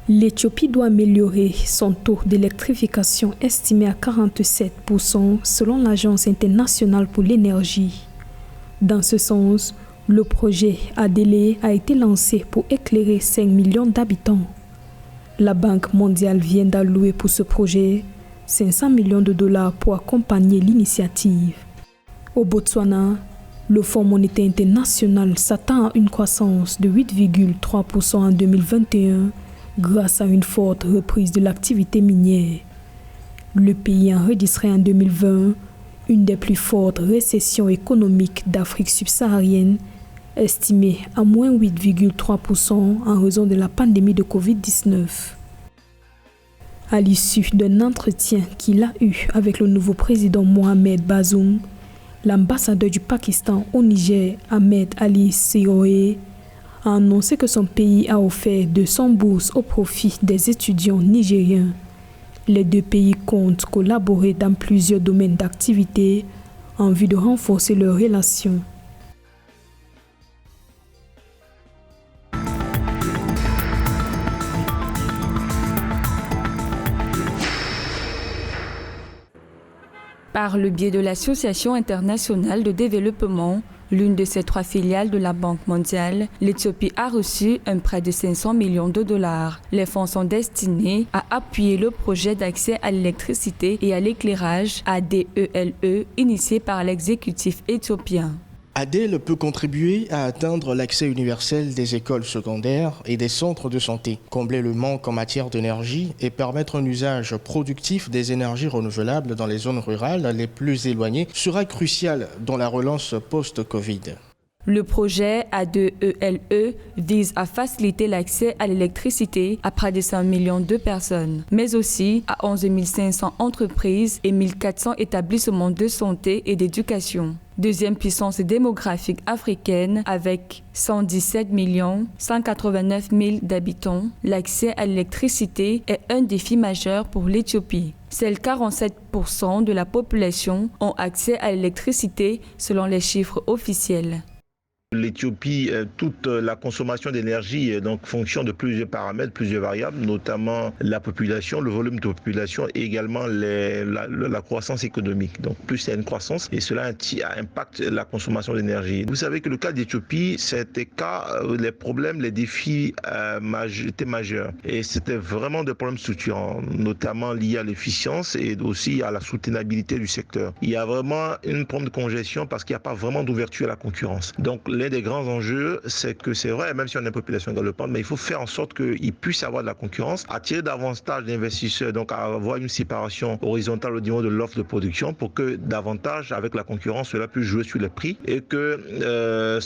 L'Éthiopie doit améliorer son taux d'électrification estimé à 47% selon l'Agence internationale pour l'énergie. Dans ce sens, le projet ADELE a été lancé pour éclairer 5 millions d'habitants. La Banque mondiale vient d'allouer pour ce projet 500 millions de dollars pour accompagner l'initiative. Au Botswana, le Fonds monétaire international s'attend à une croissance de 8,3% en 2021 grâce à une forte reprise de l'activité minière. Le pays a enregistré en 2020 une des plus fortes récessions économiques d'Afrique subsaharienne, estimée à moins 8,3% en raison de la pandémie de Covid-19. À l'issue d'un entretien qu'il a eu avec le nouveau président Mohamed Bazoum, l'ambassadeur du Pakistan au Niger, Ahmed Ali Siroé, a annoncé que son pays a offert 200 bourses au profit des étudiants nigériens. Les deux pays comptent collaborer dans plusieurs domaines d'activité en vue de renforcer leurs relations. Par le biais de l'Association internationale de développement, l'une de ses 3 filiales de la Banque mondiale, l'Éthiopie a reçu un prêt de 500 millions de dollars. Les fonds sont destinés à appuyer le projet d'accès à l'électricité et à l'éclairage ADELE initié par l'exécutif éthiopien. ADELE peut contribuer à atteindre l'accès universel des écoles secondaires et des centres de santé, combler le manque en matière d'énergie et permettre un usage productif des énergies renouvelables dans les zones rurales les plus éloignées sera crucial dans la relance post-Covid. Le projet ADELE vise à faciliter l'accès à l'électricité à près de 5 millions de personnes, mais aussi à 11 500 entreprises et 1 400 établissements de santé et d'éducation. Deuxième puissance démographique africaine avec 117 189 000 d'habitants, l'accès à l'électricité est un défi majeur pour l'Éthiopie. Seuls 47% de la population ont accès à l'électricité selon les chiffres officiels. L'Éthiopie, toute la consommation d'énergie fonctionne de plusieurs paramètres, plusieurs variables, notamment la population, le volume de population et également la croissance économique. Donc plus il y a une croissance et cela impacte la consommation d'énergie. Vous savez que le cas d'Éthiopie, c'était les problèmes, les défis étaient majeurs et c'était vraiment des problèmes structurants, notamment liés à l'efficience et aussi à la soutenabilité du secteur. Il y a vraiment une problème de congestion parce qu'il n'y a pas vraiment d'ouverture à la concurrence. Donc l'un des grands enjeux, c'est que c'est vrai, même si on a une population galopante, mais il faut faire en sorte qu'il puisse y avoir de la concurrence, attirer davantage d'investisseurs, donc avoir une séparation horizontale au niveau de l'offre de production pour que davantage, avec la concurrence, cela puisse jouer sur les prix et que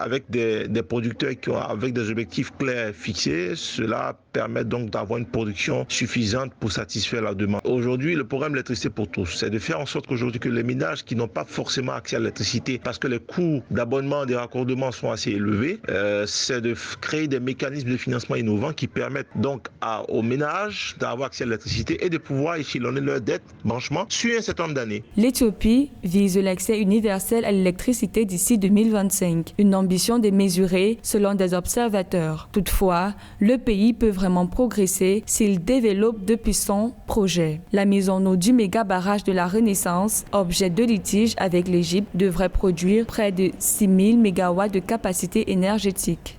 avec des producteurs avec des objectifs clairs fixés, cela permet donc d'avoir une production suffisante pour satisfaire la demande. Aujourd'hui, le programme Électricité pour tous, c'est de faire en sorte qu'aujourd'hui que les ménages qui n'ont pas forcément accès à l'électricité parce que les coûts d'abonnement des raccordements sont assez élevés, c'est de créer des mécanismes de financement innovants qui permettent donc aux ménages d'avoir accès à l'électricité et de pouvoir échelonner leurs dettes branchement sur un certain nombre d'années. L'Éthiopie vise l'accès universel à l'électricité d'ici 2025, une ambition démesurée selon des observateurs. Toutefois, le pays peut vraiment progresser s'il développe de puissants projets. La mise en eau du méga barrage de la Renaissance, objet de litige avec l'Égypte, devrait produire près de 6 000 mégawatts de capacité énergétique.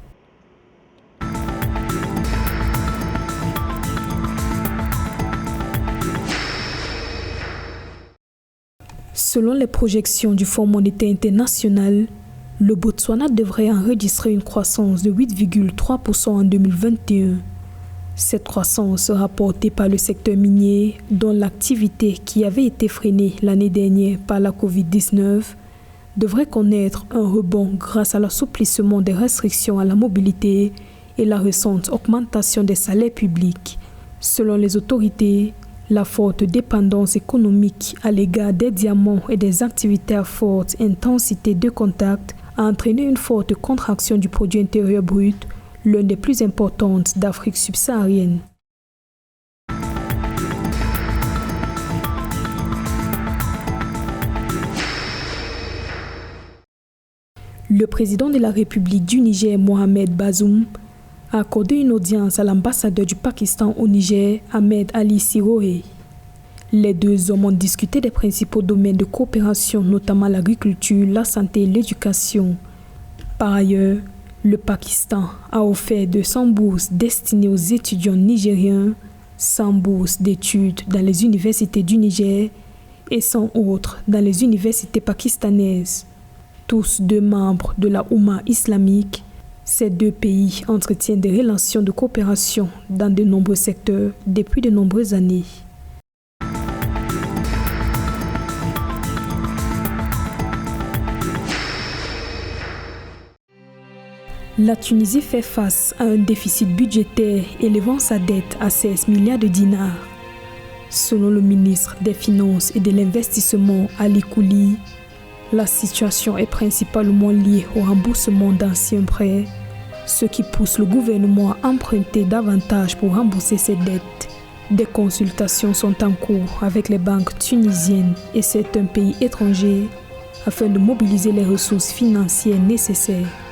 Selon les projections du Fonds monétaire international, le Botswana devrait enregistrer une croissance de 8,3% en 2021. Cette croissance sera portée par le secteur minier, dont l'activité qui avait été freinée l'année dernière par la Covid-19 devrait connaître un rebond grâce à l'assouplissement des restrictions à la mobilité et la récente augmentation des salaires publics. Selon les autorités, la forte dépendance économique à l'égard des diamants et des activités à forte intensité de contact a entraîné une forte contraction du produit intérieur brut, l'une des plus importantes d'Afrique subsaharienne. Le président de la République du Niger, Mohamed Bazoum, a accordé une audience à l'ambassadeur du Pakistan au Niger, Ahmed Ali Sirohe. Les deux hommes ont discuté des principaux domaines de coopération, notamment l'agriculture, la santé et l'éducation. Par ailleurs, le Pakistan a offert 200 bourses destinées aux étudiants nigériens, 100 bourses d'études dans les universités du Niger et 100 autres dans les universités pakistanaises. Tous deux membres de la Oumma islamique, ces deux pays entretiennent des relations de coopération dans de nombreux secteurs depuis de nombreuses années. La Tunisie fait face à un déficit budgétaire élevant sa dette à 16 milliards de dinars. Selon le ministre des Finances et de l'Investissement Ali Kouli, la situation est principalement liée au remboursement d'anciens prêts, ce qui pousse le gouvernement à emprunter davantage pour rembourser ses dettes. Des consultations sont en cours avec les banques tunisiennes et certains pays étrangers afin de mobiliser les ressources financières nécessaires.